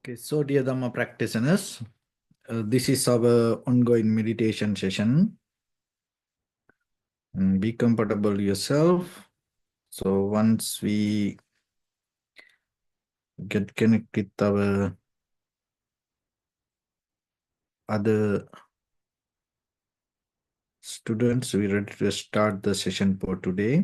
Okay, so dear Dhamma practitioners, this is our ongoing meditation session. And be comfortable yourself. So once we get connected with our other students, we're ready to start the session for today.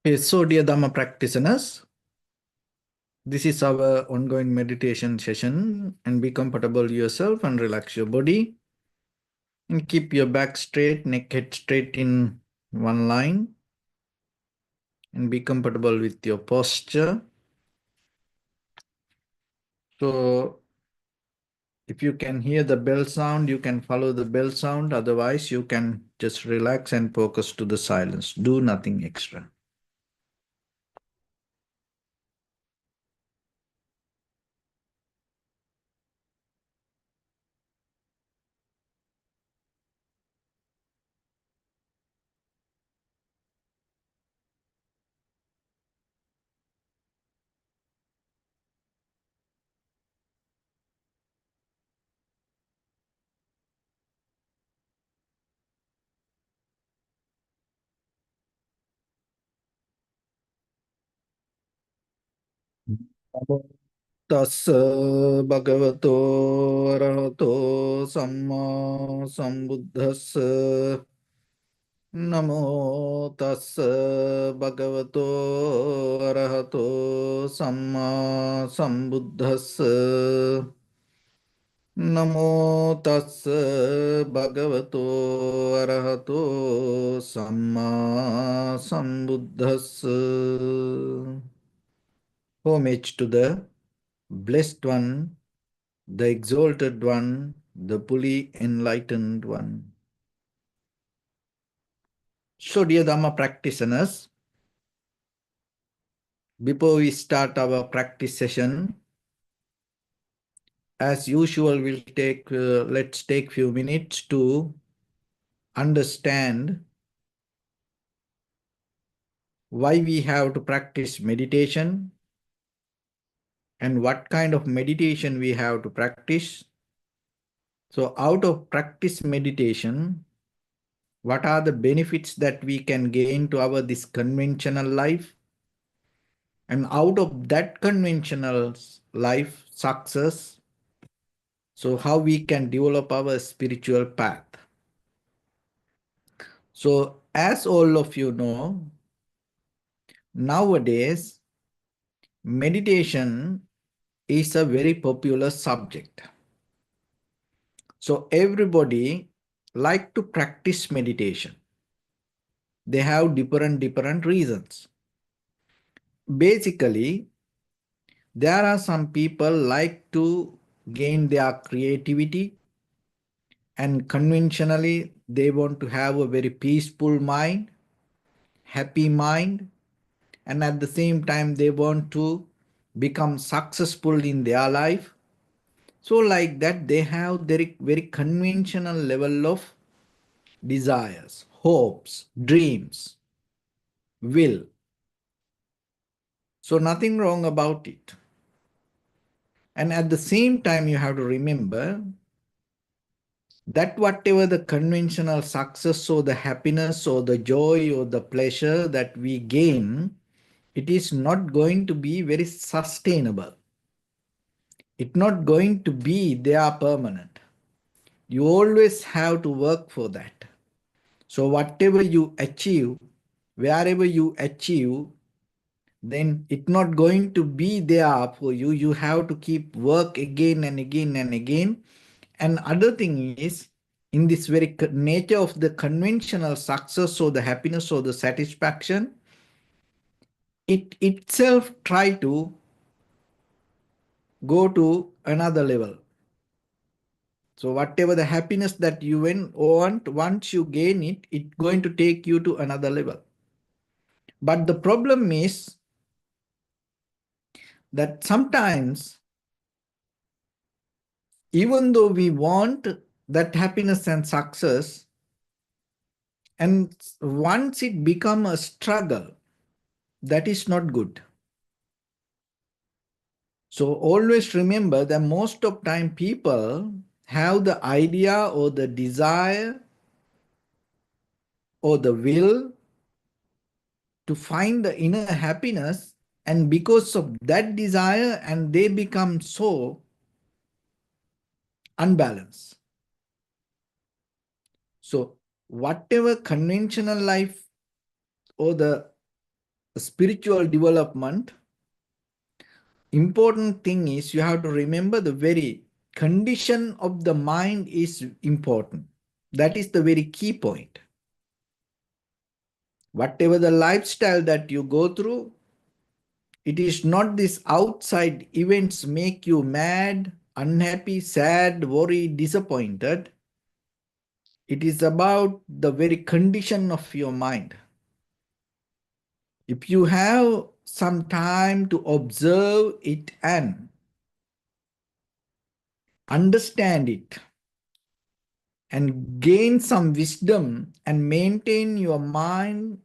Okay, so dear Dhamma practitioners, this is our ongoing meditation session, and be comfortable yourself and relax your body and keep your back straight, neck head straight in one line, and be comfortable with your posture. So if you can hear the bell sound, you can follow the bell sound. Otherwise, you can just relax and focus to the silence. Do nothing extra. Namo Tassa bhagavato arahato samma sambuddhassa. Namo tassa bhagavato arahato samma sambuddhassa. Namo tassa bhagavato arahato samma sambuddhassa. Homage to the Blessed One, the Exalted One, the fully enlightened One. So, dear Dhamma practitioners, before we start our practice session, as usual, let's take few minutes to understand why we have to practice meditation and what kind of meditation we have to practice. So out of practice meditation, what are the benefits that we can gain to our this conventional life? And out of that conventional life success, so how we can develop our spiritual path. So as all of you know, nowadays meditation is a very popular subject. So everybody like to practice meditation. They have different reasons. Basically, there are some people like to gain their creativity, and conventionally they want to have a very peaceful mind, happy mind, and at the same time they want to become successful in their life. So like that, they have very conventional level of desires, hopes, dreams, will. So nothing wrong about it. And at the same time, you have to remember that whatever the conventional success or the happiness or the joy or the pleasure that we gain, it is not going to be very sustainable. It's not going to be there permanent. You always have to work for that. So whatever you achieve, wherever you achieve, then it's not going to be there for you. You have to keep work again and again and again. And other thing is, in this very nature of the conventional success or the happiness or the satisfaction, it itself try to go to another level. So whatever the happiness that you want, once you gain it, it's going to take you to another level. But the problem is that sometimes, even though we want that happiness and success, and once it become a struggle, that is not good. So always remember that most of time people have the idea or the desire or the will to find the inner happiness, and because of that desire, and they become so unbalanced. So whatever conventional life or the spiritual development, important thing is you have to remember the very condition of the mind is important. That is the very key point. Whatever the lifestyle that you go through, it is not these outside events make you mad, unhappy, sad, worried, disappointed. It is about the very condition of your mind. If you have some time to observe it and understand it and gain some wisdom and maintain your mind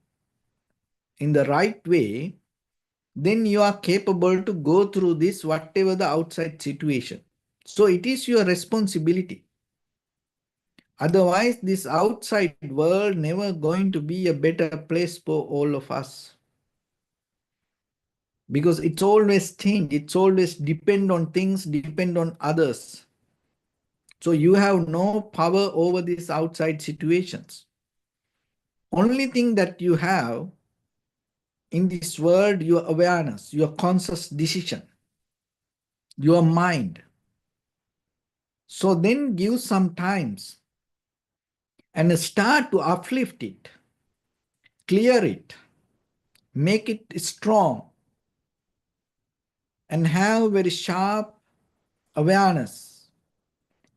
in the right way, then you are capable to go through this whatever the outside situation. So it is your responsibility. Otherwise, this outside world never going to be a better place for all of us. Because it's always change, it's always depend on things, depend on others. So you have no power over these outside situations. Only thing that you have in this world, your awareness, your conscious decision, your mind. So then give some times and start to uplift it, clear it, make it strong, and have very sharp awareness.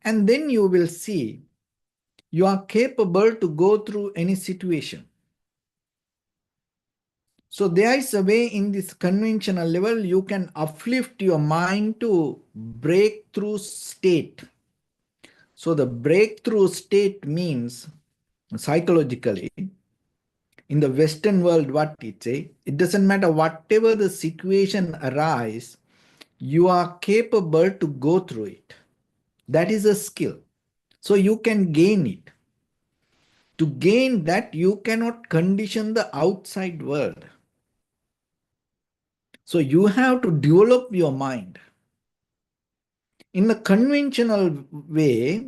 And then you will see you are capable to go through any situation. So there is a way in this conventional level you can uplift your mind to breakthrough state. So the breakthrough state means psychologically, in the Western world, what it say, it doesn't matter whatever the situation arise, you are capable to go through it. That is a skill. So you can gain it. To gain that, you cannot condition the outside world. So you have to develop your mind. In the conventional way,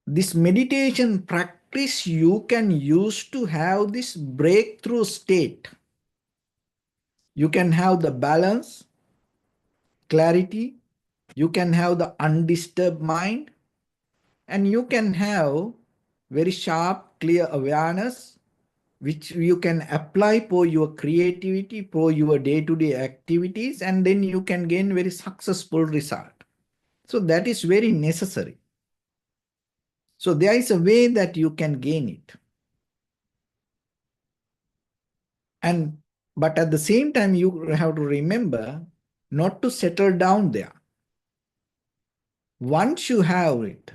this meditation practice you can use to have this breakthrough state. You can have the balance, clarity, you can have the undisturbed mind, and you can have very sharp, clear awareness, which you can apply for your creativity, for your day-to-day activities, and then you can gain very successful result. So that is very necessary. So there is a way that you can gain it. And But at the same time, you have to remember not to settle down there. Once you have it,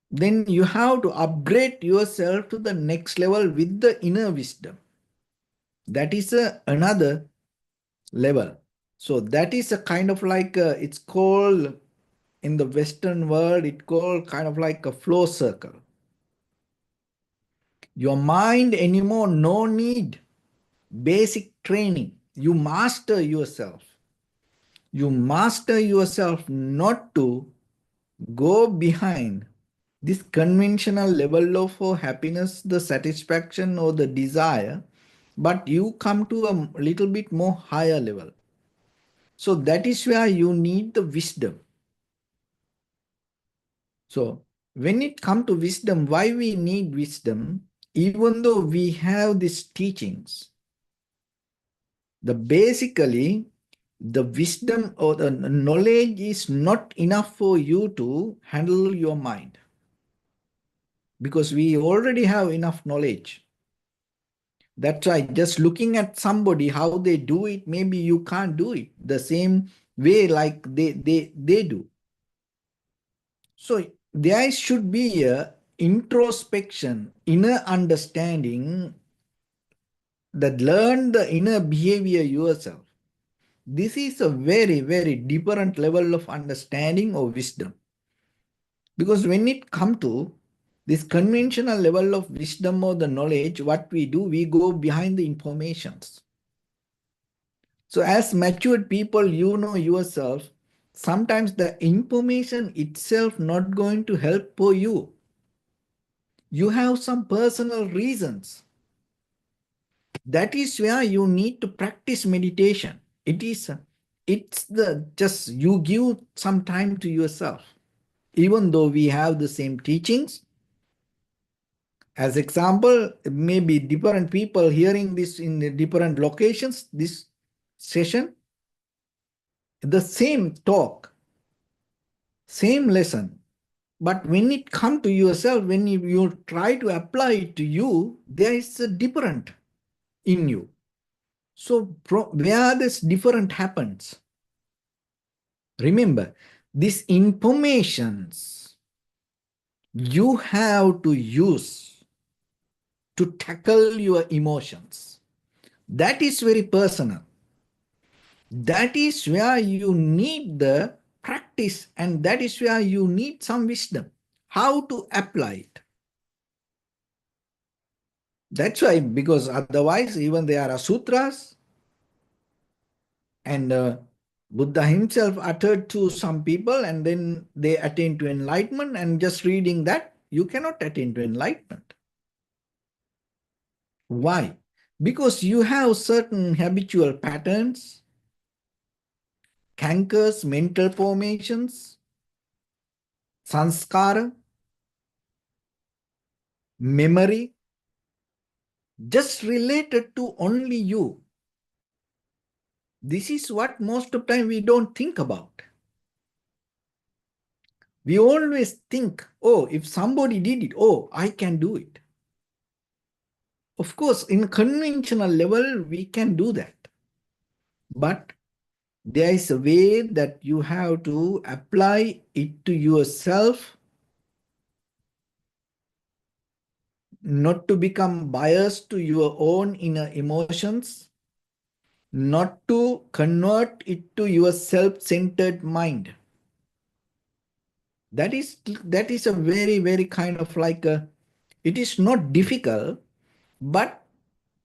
then you have to upgrade yourself to the next level with the inner wisdom. That is another level. So that is a kind of like, it's called in the Western world, it's called kind of like a flow circle. Your mind anymore, no need basic training. You master yourself. You master yourself not to go behind this conventional level of happiness, the satisfaction or the desire, but you come to a little bit more higher level. So that is where you need the wisdom. So when it comes to wisdom, why we need wisdom, even though we have these teachings, basically the wisdom or the knowledge is not enough for you to handle your mind, because we already have enough knowledge. That's why just looking at somebody, how they do it, maybe you can't do it the same way like they do. So there should be a introspection, inner understanding, that learn the inner behavior yourself. This is a very, very different level of understanding or wisdom. Because when it comes to this conventional level of wisdom or the knowledge, what we do, we go behind the informations. So as matured people, you know yourself, sometimes the information itself not going to help for you. You have some personal reasons. That is where you need to practice meditation. It's the just you give some time to yourself. Even though we have the same teachings, as example, maybe different people hearing this in the different locations, this session, the same talk, same lesson. But when it comes to yourself, when you try to apply it to you, there is a different in you. So where this different happens, remember, these informations you have to use to tackle your emotions. That is very personal. That is where you need the practice, and that is where you need some wisdom. How to apply it. That's why, because otherwise, even there are sutras, and Buddha himself uttered to some people, and then they attain to enlightenment, and just reading that, you cannot attain to enlightenment. Why? Because you have certain habitual patterns, cankers, mental formations, sanskara, memory, just related to only you. This is what most of the time we don't think about. We always think, oh, if somebody did it, oh, I can do it. Of course, in conventional level, we can do that. But there is a way that you have to apply it to yourself, not to become biased to your own inner emotions, not to convert it to your self-centered mind. That is a very, very kind of like it is not difficult, but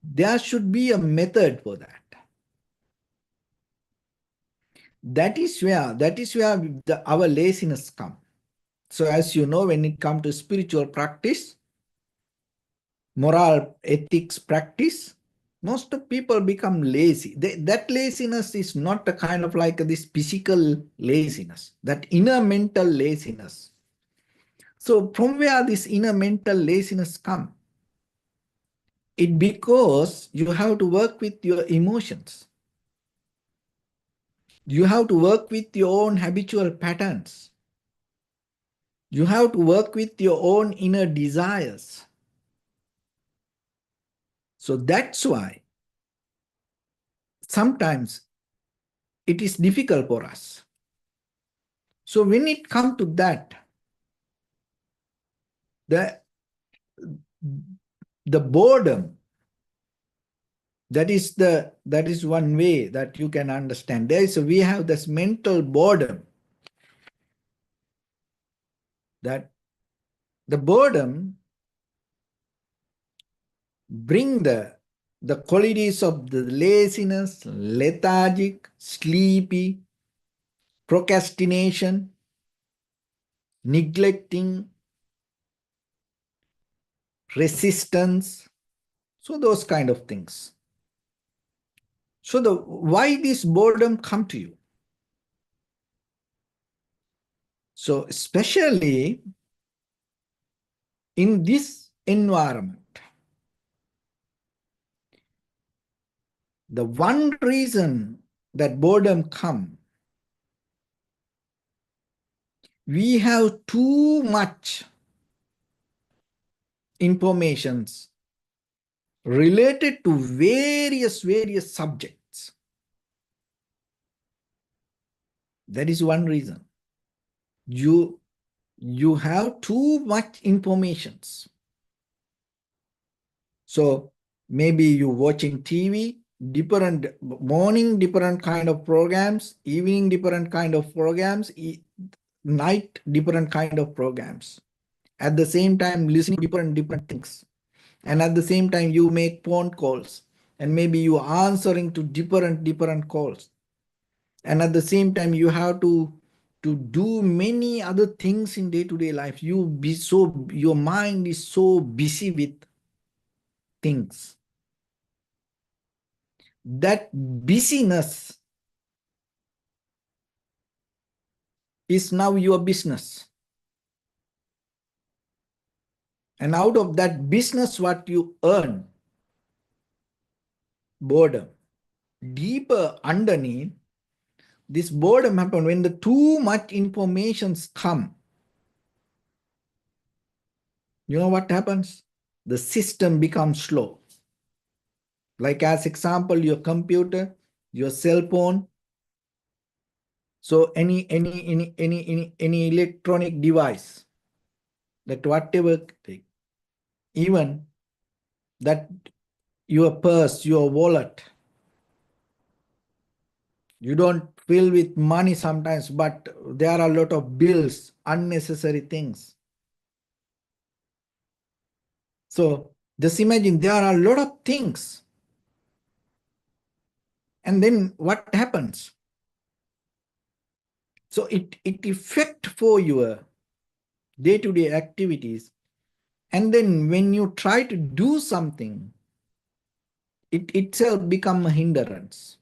there should be a method for that. That is where our laziness comes. So as you know, when it comes to spiritual practice, moral ethics practice, most of people become lazy. That laziness is not a kind of like this physical laziness, that inner mental laziness. So from where this inner mental laziness comes? It because you have to work with your emotions. You have to work with your own habitual patterns. You have to work with your own inner desires. So that's why sometimes it is difficult for us. So when it comes to that, the boredom, that is one way that you can understand. We have this mental boredom, that the boredom bring the qualities of the laziness, lethargic, sleepy, procrastination, neglecting, resistance, so those kind of things. So why this boredom come to you? So especially in this environment, the one reason that boredom come, we have too much informations related to various subjects. That is one reason. You have too much informations. So maybe you watching TV, different morning, different kind of programs, evening, different kind of programs, night, different kind of programs. At the same time, listening to different things. And at the same time, you make phone calls, and maybe you are answering to different calls. And at the same time, you have to do many other things in day-to-day life. Your mind is so busy with things. That busyness is now your business. And out of that business, what you earn, boredom. Deeper underneath, this boredom happens when the too much informations come. You know what happens? The system becomes slow. Like as example, your computer, your cell phone. So any electronic device, that whatever, even that your purse, your wallet, you don't fill with money sometimes, but there are a lot of bills, unnecessary things. So just imagine there are a lot of things. And then what happens? So it affects for your day-to-day activities. And then when you try to do something, it itself becomes a hindrance.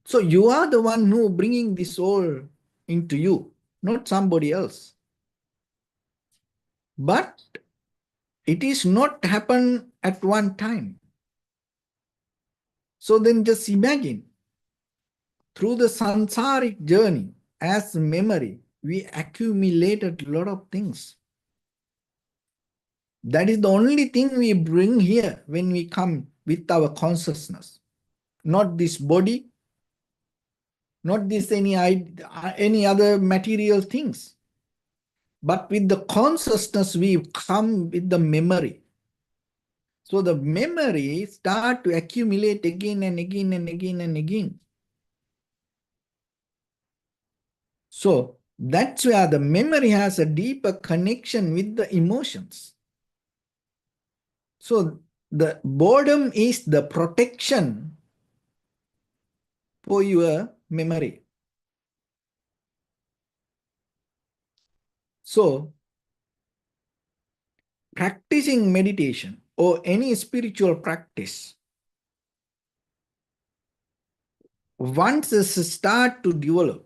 So you are the one who bringing this all into you, not somebody else. But it is not happen at one time. So then just imagine, through the sansaric journey, as memory, we accumulated a lot of things. That is the only thing we bring here when we come with our consciousness. Not this body, not this any other material things. But with the consciousness, we come with the memory. So the memory start to accumulate again and again and again and again. So that's where the memory has a deeper connection with the emotions. So the boredom is the protection for your memory. So practicing meditation or any spiritual practice, once it start to develop,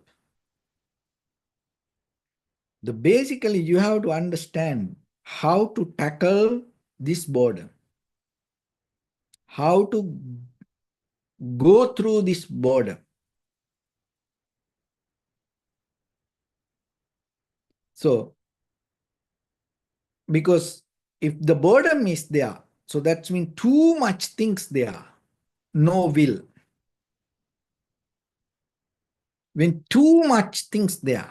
basically you have to understand how to tackle this boredom, how to go through this boredom. So, because if the boredom is there, so that means too much things there. no will. When too much things there,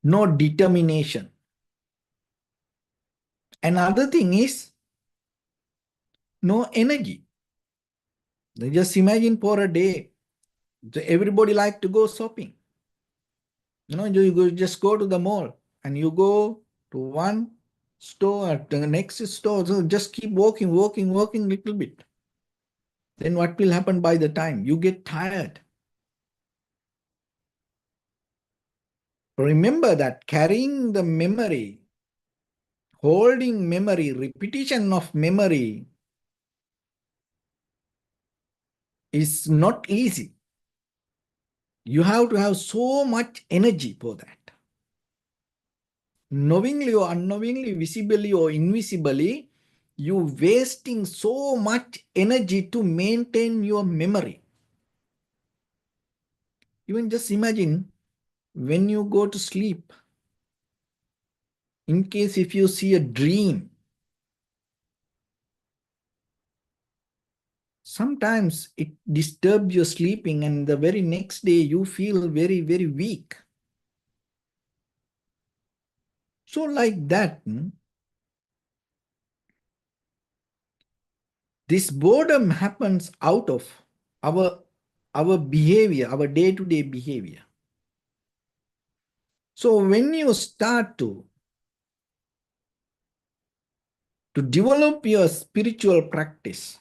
no determination. Another thing is no energy. Just imagine for a day, everybody like to go shopping. You just go to the mall and you go to one store, to the next store. So just keep walking little bit. Then what will happen by the time? You get tired. Remember that carrying the memory, holding memory, repetition of memory is not easy. You have to have so much energy for that. Knowingly or unknowingly, visibly or invisibly, you wasting so much energy to maintain your memory. Even just imagine when you go to sleep, in case if you see a dream, sometimes it disturbs your sleeping and the very next day you feel very, very weak. So like that, this boredom happens out of our behavior, our day-to-day behavior. So when you start to develop your spiritual practice,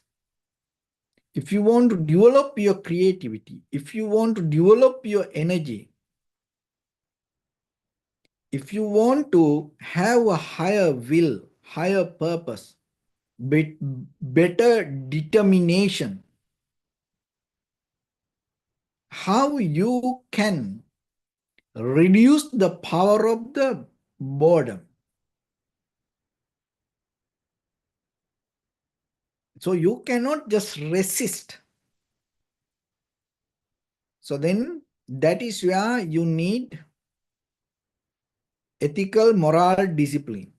if you want to develop your creativity, if you want to develop your energy, if you want to have a higher will, higher purpose, better determination, how you can reduce the power of the boredom. So you cannot just resist. So then that is where you need ethical, moral discipline.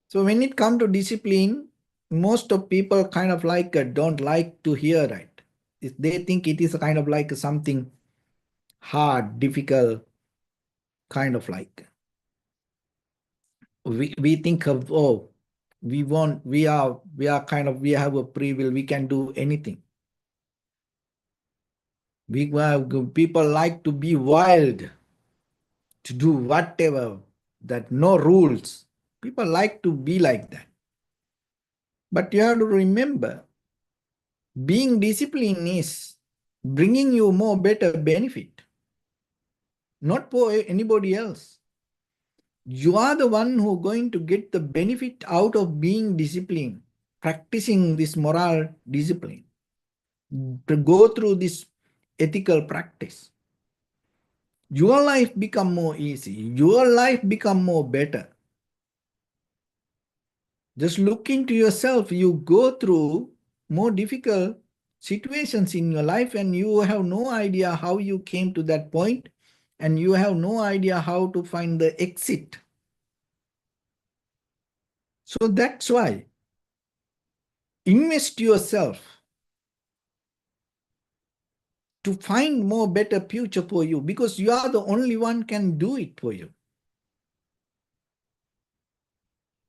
So when it comes to discipline, most of people kind of like don't like to hear it. They think it is kind of like something hard, difficult, kind of like. We think of, oh, we have a free will, we can do anything. People like to be wild, to do whatever, that no rules. People like to be like that. But you have to remember, being disciplined is bringing you more better benefit, not for anybody else. You are the one who going to get the benefit out of being disciplined, practicing this moral discipline, to go through this ethical practice. Your life become more easy. Your life become more better. Just look into yourself. You go through more difficult situations in your life and you have no idea how you came to that point, and you have no idea how to find the exit. So that's why invest yourself to find more better future for you, because you are the only one can do it for you.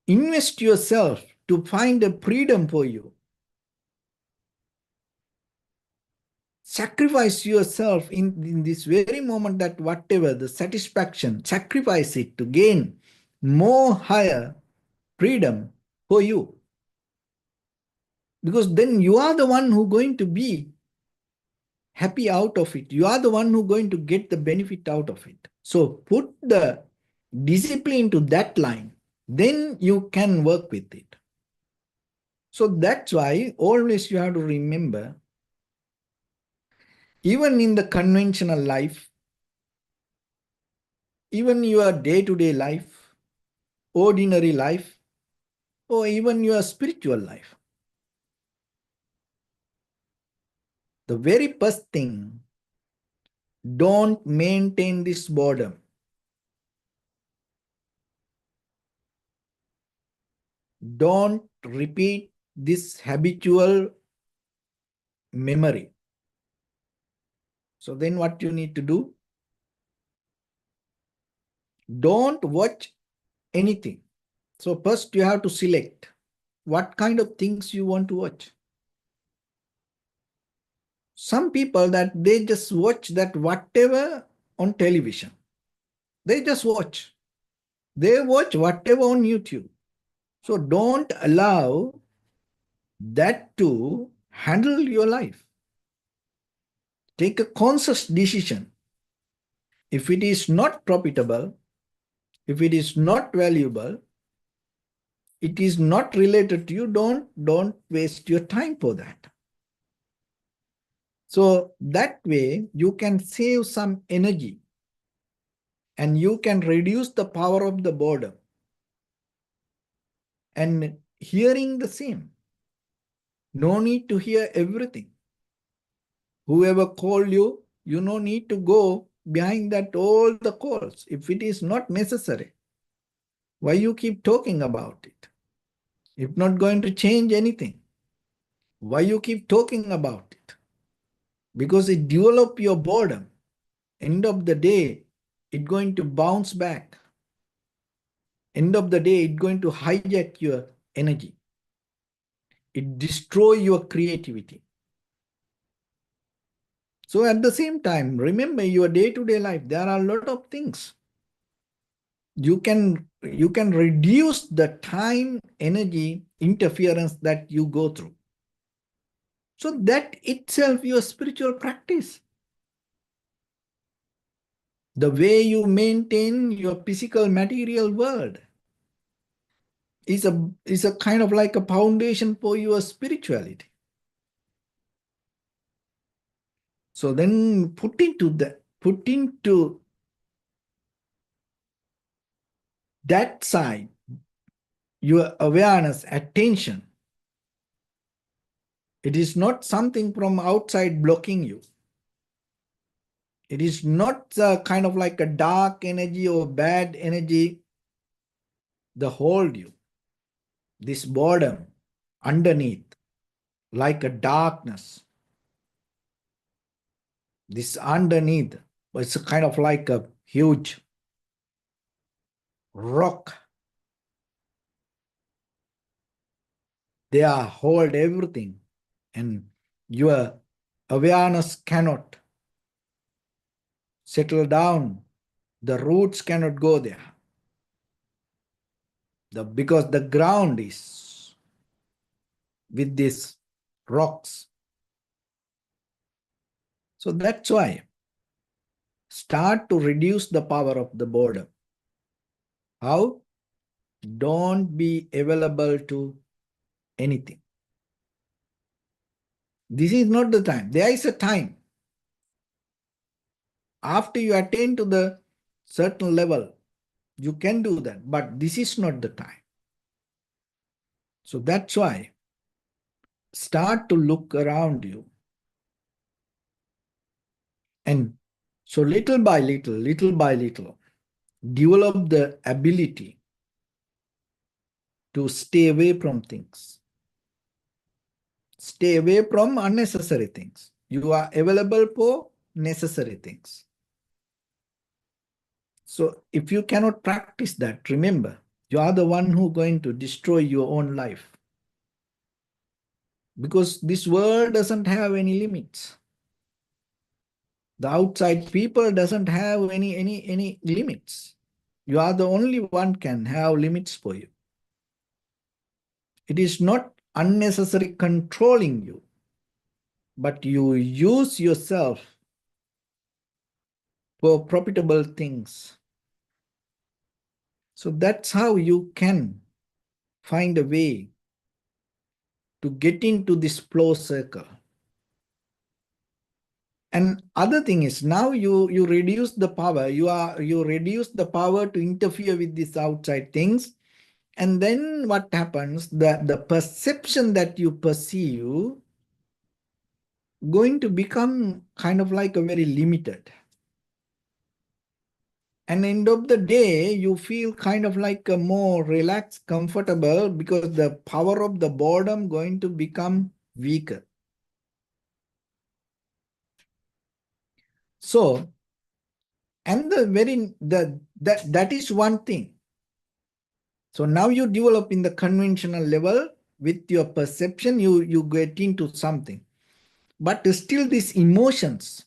Invest yourself to find a freedom for you. Sacrifice yourself in this very moment, that whatever the satisfaction, sacrifice it to gain more higher freedom for you. Because then you are the one who going to be happy out of it. You are the one who going to get the benefit out of it. So put the discipline to that line, then you can work with it. So that's why always you have to remember, even in the conventional life, even your day-to-day life, ordinary life, or even your spiritual life, the very first thing, don't maintain this boredom. Don't repeat this habitual memory. So then what you need to do? Don't watch anything. So first you have to select what kind of things you want to watch. Some people that they just watch that whatever on television. They just watch. They watch whatever on YouTube. So don't allow that to handle your life. Take a conscious decision. If it is not profitable, if it is not valuable, it is not related to you, don't waste your time for that. So that way you can save some energy and you can reduce the power of the boredom. And hearing the same. No need to hear everything. Whoever called you, you no need to go behind that all the calls. If it is not necessary, why you keep talking about it? If not going to change anything, why you keep talking about it? Because it develop your boredom. End of the day, it going to bounce back. End of the day, it going to hijack your energy. It destroy your creativity. So at the same time, remember your day-to-day life, there are a lot of things. You can reduce the time, energy, interference that you go through. So that itself your spiritual practice. The way you maintain your physical material world is a kind of like a foundation for your spirituality. So then put into that side your awareness, attention. It is not something from outside blocking you. It is not kind of like a dark energy or bad energy that hold you. This boredom underneath, like a darkness. This underneath, it's kind of like a huge rock. They are hold everything, and your awareness cannot settle down. The roots cannot go there. Because the ground is with these rocks. So that's why start to reduce the power of the boredom. How? Don't be available to anything. This is not the time. There is a time. After you attain to the certain level, you can do that, but this is not the time. So that's why start to look around you. And so little by little, develop the ability to stay away from things. Stay away from unnecessary things. You are available for necessary things. So if you cannot practice that, remember, you are the one who is going to destroy your own life. Because this world doesn't have any limits. The outside people doesn't have any limits. You are the only one can have limits for you. It is not unnecessary controlling you, but you use yourself for profitable things. So that's how you can find a way to get into this flow circle. And other thing is now you reduce the power. You reduce the power to interfere with these outside things. And then what happens? The perception that you perceive going to become kind of like a very limited. And end of the day, you feel kind of like a more relaxed, comfortable, because the power of the boredom going to become weaker. So, and that is one thing. So now you develop in the conventional level with your perception, you get into something. But still these emotions,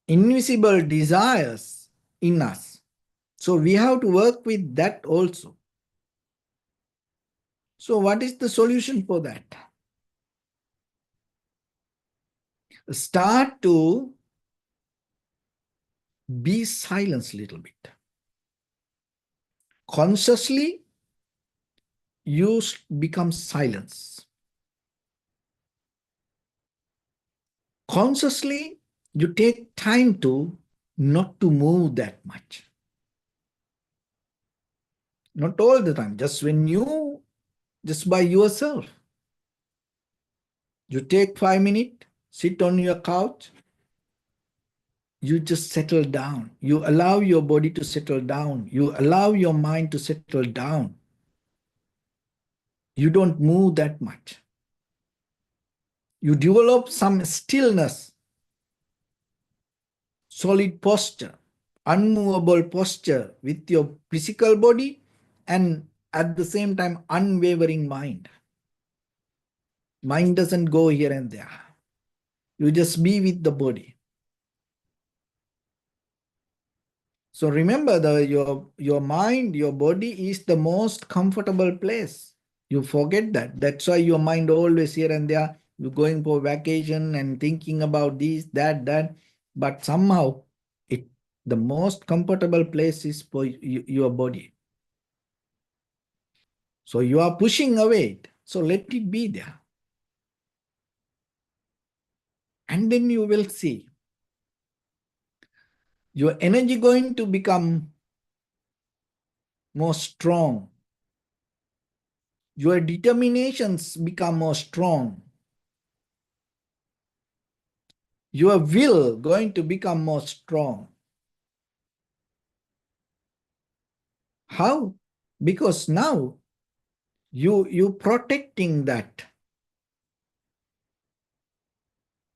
invisible desires in us. So we have to work with that also. So what is the solution for that? Start to be silent a little bit. Consciously, you become silence. Consciously, you take time to not to move that much. Not all the time, just when you, just by yourself. You take 5 minutes, sit on your couch, you just settle down. You allow your body to settle down. You allow your mind to settle down. You don't move that much. You develop some stillness, solid posture, unmovable posture with your physical body, and at the same time, unwavering mind. Mind doesn't go here and there. You just be with the body. So remember, your mind, your body is the most comfortable place. You forget that. That's why your mind always here and there. You're going for vacation and thinking about this, that. But somehow, the most comfortable place is for your body. So you are pushing away it. So let it be there. And then you will see your energy going to become more strong. Your determinations become more strong. Your will going to become more strong. How? Because now you protecting that,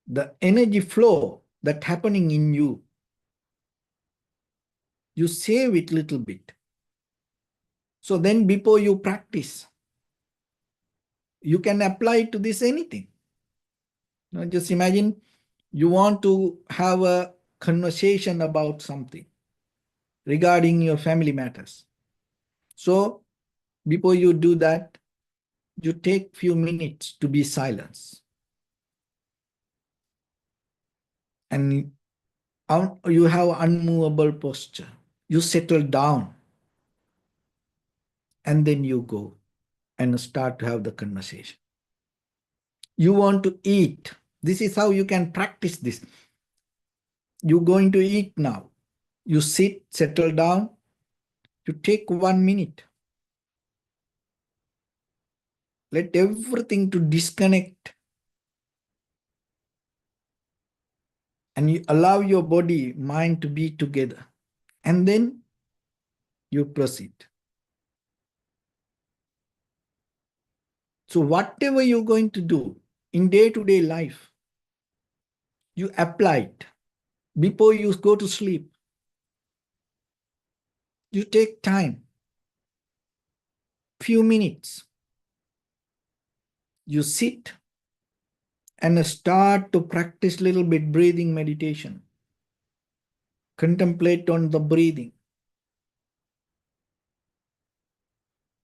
the energy flow that happening in you. You save it little bit. So then before you practice, you can apply to this anything. Now just imagine you want to have a conversation about something regarding your family matters. So before you do that, you take few minutes to be silent. And you have unmovable posture. You settle down. And then you go and start to have the conversation. You want to eat. This is how you can practice this. You're going to eat now. You sit, settle down. You take 1 minute. Let everything to disconnect. And you allow your body, mind to be together. And then you proceed. So whatever you're going to do in day-to-day life, you apply it. Before you go to sleep, you take time, few minutes. You sit and start to practice little bit breathing meditation. Contemplate on the breathing.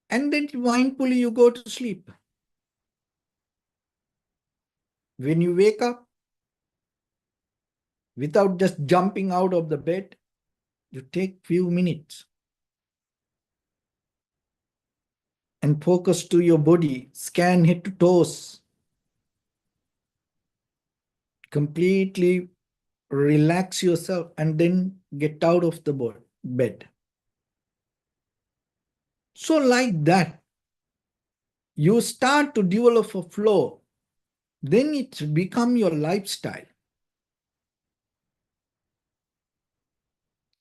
And then mindfully you go to sleep. When you wake up, without just jumping out of the bed, you take few minutes and focus to your body, scan head to toes, completely relax yourself and then get out of the bed. So like that, you start to develop a flow, then it become your lifestyle.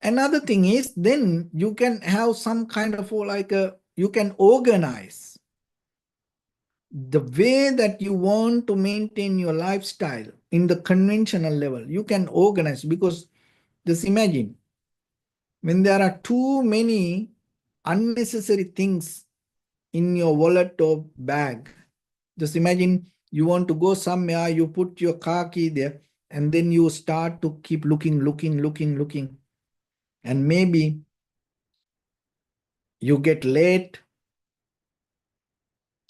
Another thing is, then you can have some kind of you can organize the way that you want to maintain your lifestyle in the conventional level. You can organize, because just imagine when there are too many unnecessary things in your wallet or bag. Just imagine you want to go somewhere, you put your car key there, and then you start to keep looking. And maybe you get late,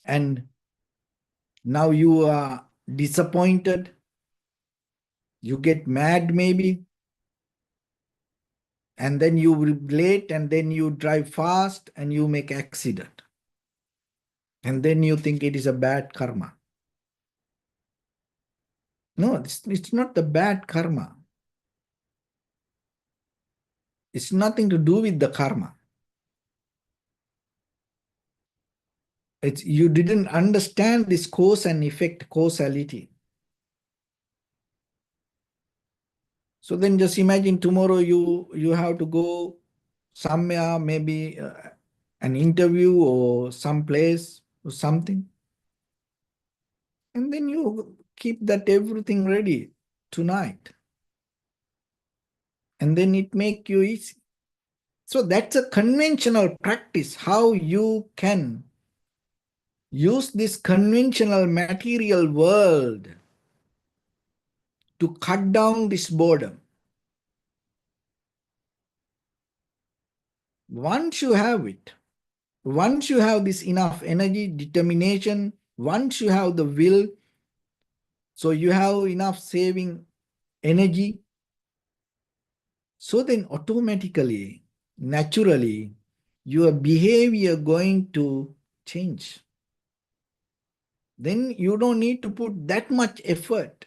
and now you are disappointed. You get mad maybe, and then you will be late, and then you drive fast and you make accident. And then you think it is a bad karma. No, it's not the bad karma. It's nothing to do with the karma. It's you didn't understand this cause and effect causality. So then just imagine tomorrow you have to go somewhere, maybe an interview or some place or something. And then you keep that everything ready tonight. And then it make you easy. So that's a conventional practice, how you can use this conventional material world to cut down this boredom. Once you have it, once you have this enough energy, determination, once you have the will, so you have enough saving energy, so then automatically, naturally, your behavior going to change. Then you don't need to put that much effort,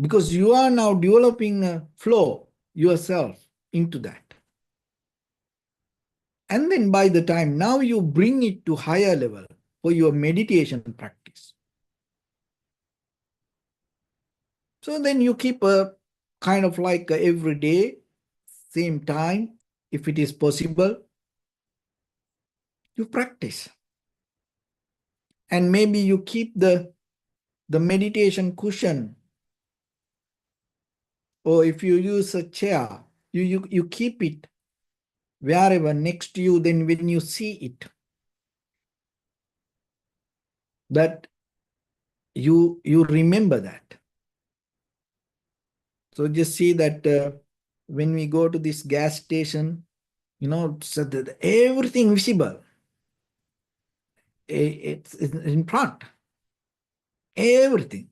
because you are now developing a flow yourself into that. And then by the time now you bring it to higher level for your meditation practice. So then you keep a kind of like every day, same time, if it is possible, you practice. And maybe you keep the meditation cushion, or if you use a chair, you keep it wherever next to you. Then when you see it, that you remember that. So just see that when we go to this gas station, so everything visible. It's in front. Everything.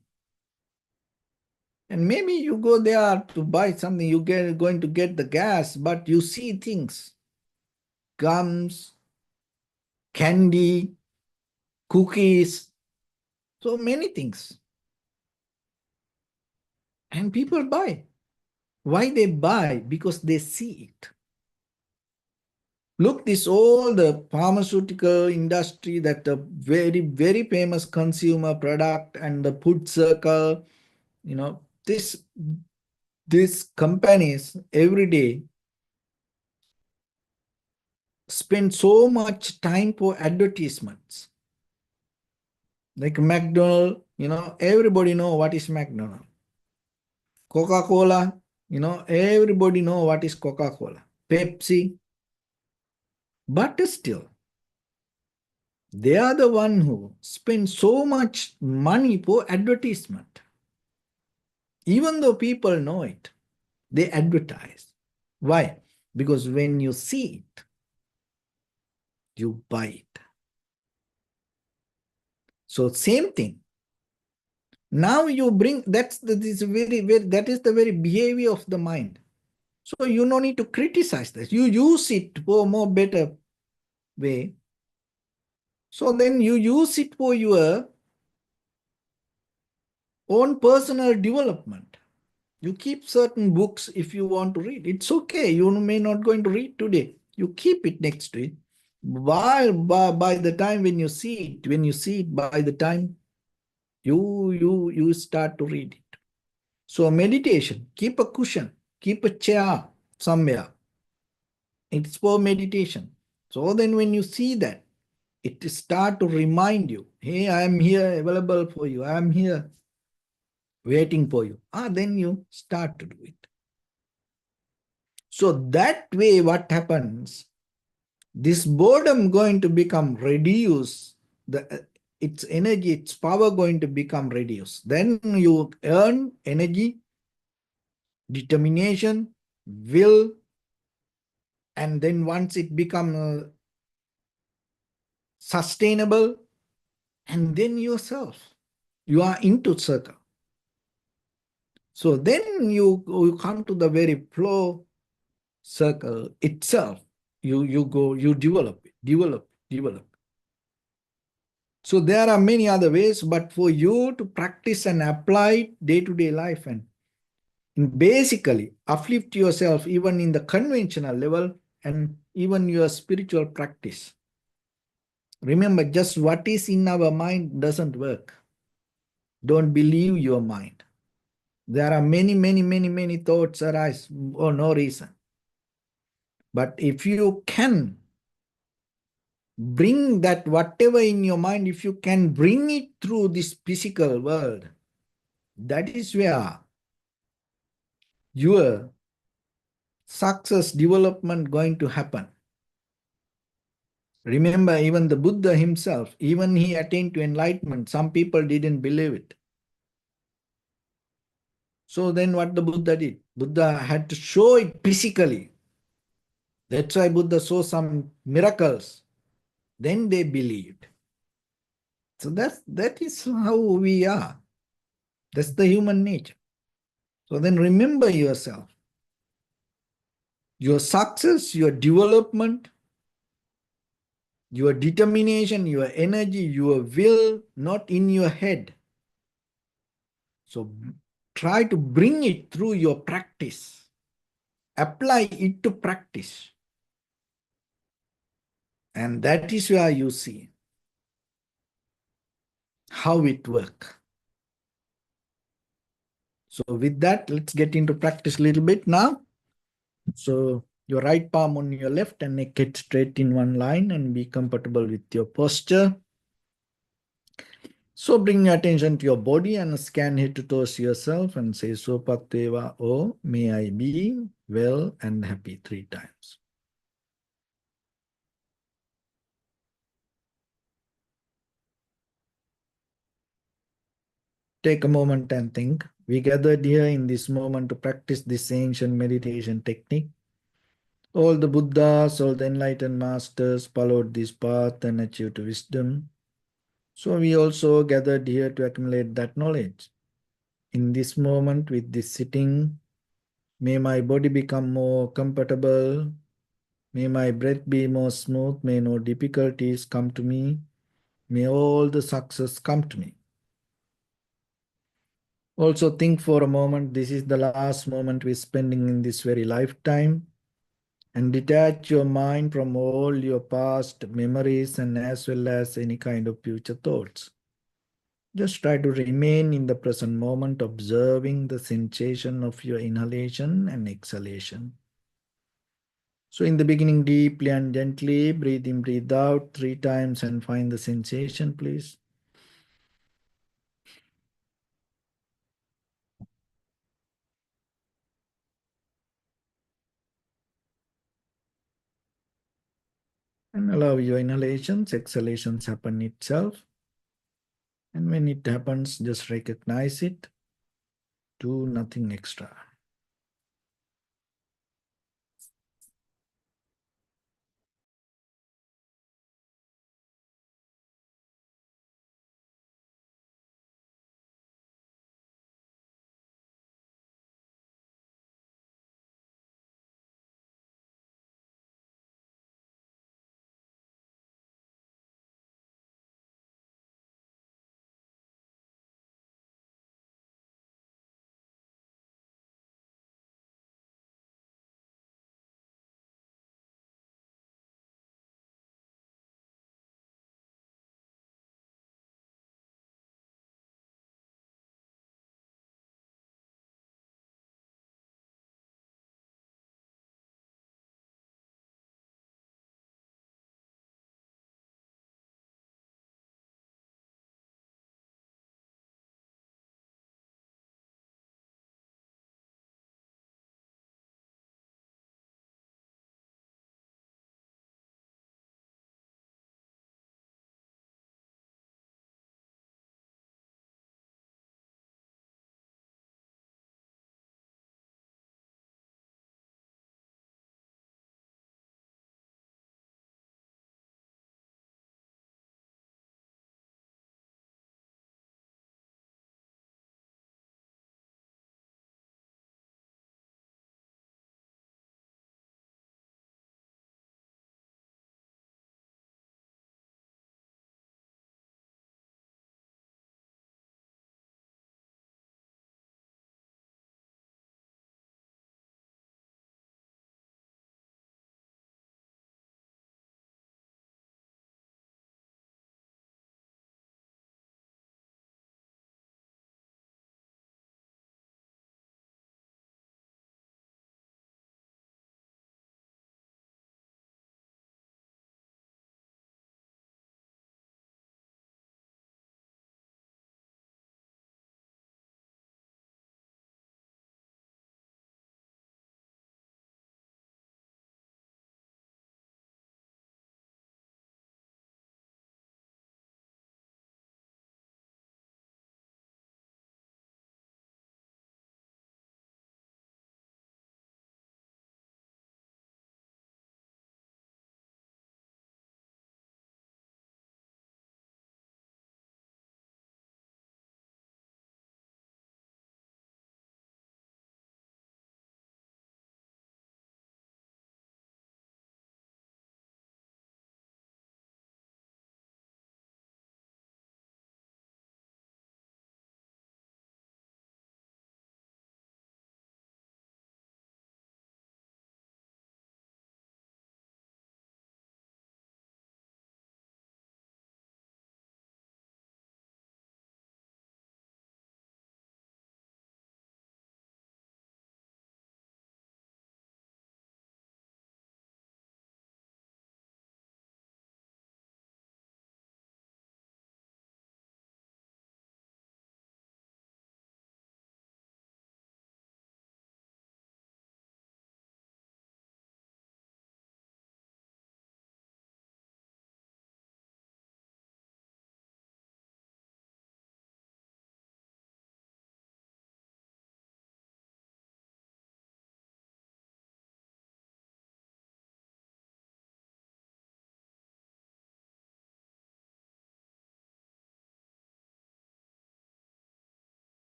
And maybe you go there to buy something, going to get the gas, but you see things. Gums, candy, cookies, so many things. And people buy. Why they buy? Because they see it. Look, this all the pharmaceutical industry, that the very, very famous consumer product and the food circle, these companies every day spend so much time for advertisements. Like McDonald's, everybody know what is McDonald's. Coca-Cola, everybody know what is Coca-Cola. Pepsi. But still, they are the one who spend so much money for advertisement. Even though people know it, they advertise. Why? Because when you see it, you buy it. So same thing. Now you bring, that is the very behavior of the mind. So you no need to criticize this. You use it for a more better way. So then you use it for your own personal development. You keep certain books if you want to read. It's okay. You may not going to read today. You keep it next to it. By the time when you see it, by the time you start to read it. So meditation, keep a cushion. Keep a chair somewhere. It's for meditation. So then when you see that, it start to remind you, hey, I am here available for you. I am here waiting for you. Then you start to do it. So that way what happens, this boredom going to become reduced, its energy, its power going to become reduced. Then you earn energy, determination, will, and then once it become sustainable, and then yourself, you are into circle. So then you come to the very flow circle itself. You develop it, develop. So there are many other ways, but for you to practice and apply day-to-day life and basically uplift yourself even in the conventional level and even your spiritual practice. Remember, just what is in our mind doesn't work. Don't believe your mind. There are many thoughts arise for no reason. But if you can bring that whatever in your mind, if you can bring it through this physical world, that is where your success development going to happen. Remember, even the Buddha himself, even he attained to enlightenment, some people didn't believe it. So then what the Buddha did? Buddha had to show it physically. That's why Buddha saw some miracles. Then they believed. So that is how we are. That's the human nature. So then remember yourself. Your success, your development, your determination, your energy, your will, not in your head. So try to bring it through your practice. Apply it to practice. And that is where you see how it works. So with that, let's get into practice a little bit now. So your right palm on your left and neck it straight in one line and be comfortable with your posture. So bring your attention to your body and scan head to toes yourself and say Sopateva, oh, may I be well and happy 3 times. Take a moment and think. We gathered here in this moment to practice this ancient meditation technique. All the Buddhas, all the enlightened masters followed this path and achieved wisdom. So we also gathered here to accumulate that knowledge. In this moment with this sitting, may my body become more comfortable. May my breath be more smooth. May no difficulties come to me. May all the success come to me. Also think for a moment, this is the last moment we're spending in this very lifetime. And detach your mind from all your past memories and as well as any kind of future thoughts. Just try to remain in the present moment, observing the sensation of your inhalation and exhalation. So in the beginning, deeply and gently, breathe in, breathe out 3 times and find the sensation, please. And allow your inhalations, exhalations happen itself. And when it happens, just recognize it. Do nothing extra.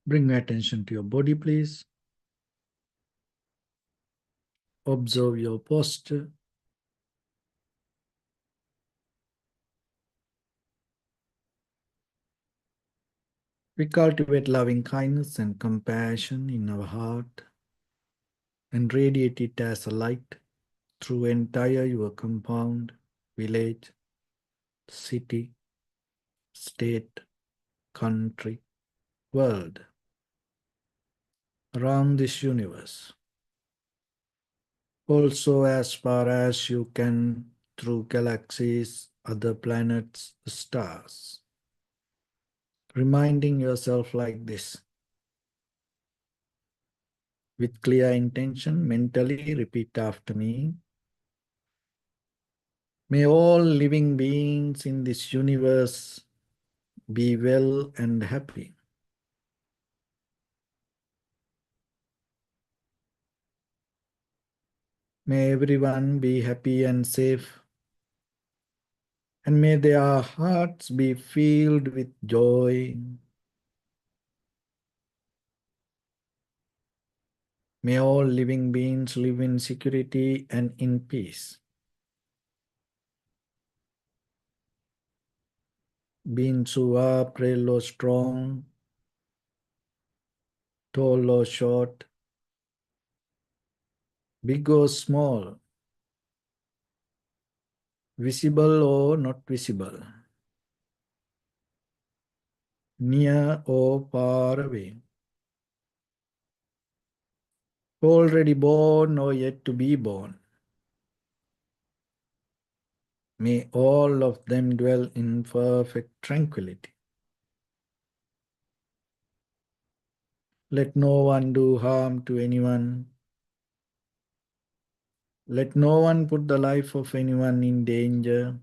Bring attention to your body, please. Observe your posture. We cultivate loving kindness and compassion in our heart and radiate it as a light through entire your compound, village, city, state, country, world, around this universe. Also, as far as you can, through galaxies, other planets, stars. Reminding yourself like this. With clear intention, mentally repeat after me. May all living beings in this universe be well and happy. May everyone be happy and safe. And may their hearts be filled with joy. May all living beings live in security and in peace. Beings who are frail or strong, tall or short, big or small, visible or not visible, near or far away, already born or yet to be born. May all of them dwell in perfect tranquility. Let no one do harm to anyone. Let no one put the life of anyone in danger.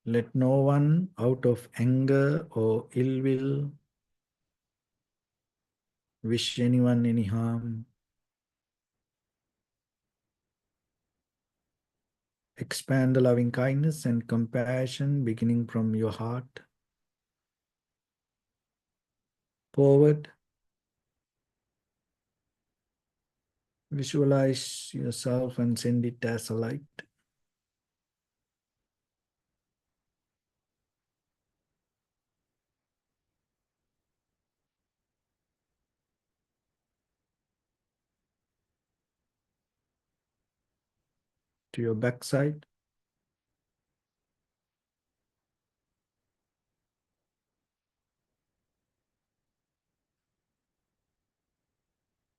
Let no one, out of anger or ill will, wish anyone any harm. Expand the loving kindness and compassion beginning from your heart forward. Visualize yourself and send it as a light to your backside,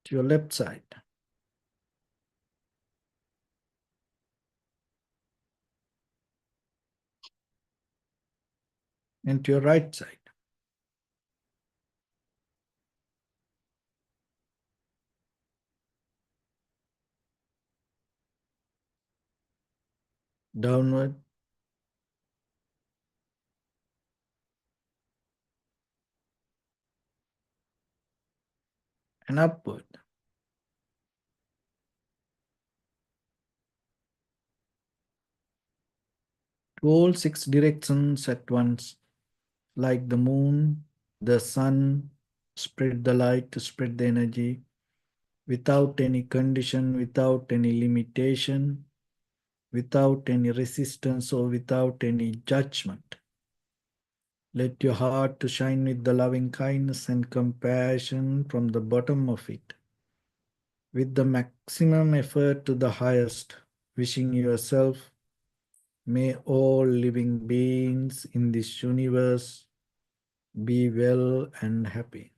to your left side, and to your right side. Downward and upward. To all six directions at once, like the moon, the sun, spread the light to spread the energy without any condition, without any limitation, without any resistance or without any judgment. Let your heart to shine with the loving kindness and compassion from the bottom of it, with the maximum effort to the highest, wishing yourself, may all living beings in this universe be well and happy.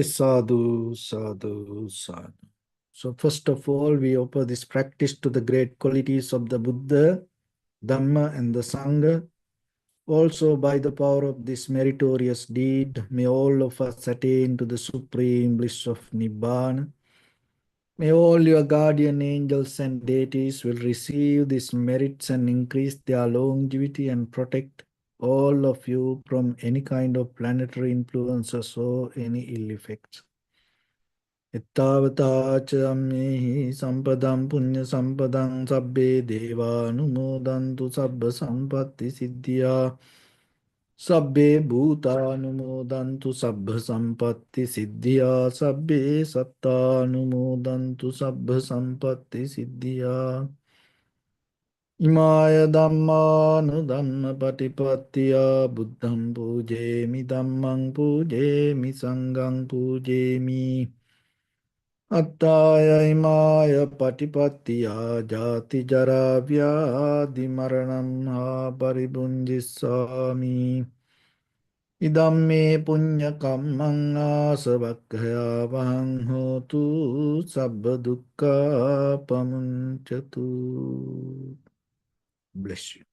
Sadhu, sadhu, sadhu. So first of all, we offer this practice to the great qualities of the Buddha, Dhamma, and the Sangha. Also, by the power of this meritorious deed, may all of us attain to the supreme bliss of Nibbana. May all your guardian angels and deities will receive these merits and increase their longevity and protect all of you from any kind of planetary influences or any ill effects. Ittavata cha ammehi sampadam punya sampadam sabbe deva anumodantu sabba sampatti siddhya sabbe bhuta anumodantu sabba sampatti siddhya sabbe satta anumodantu sabba sampatti siddhya imaya dhammanu dhamma patipattiya buddham pujemi dhammang pujemi sanghang pujemi Attaya imaya patipattiya jati jara vyadi maranam ha paribunjissami idamme punya kammang asavakkaya vahang hotu sabba dukkha pamuncatu. Bless you.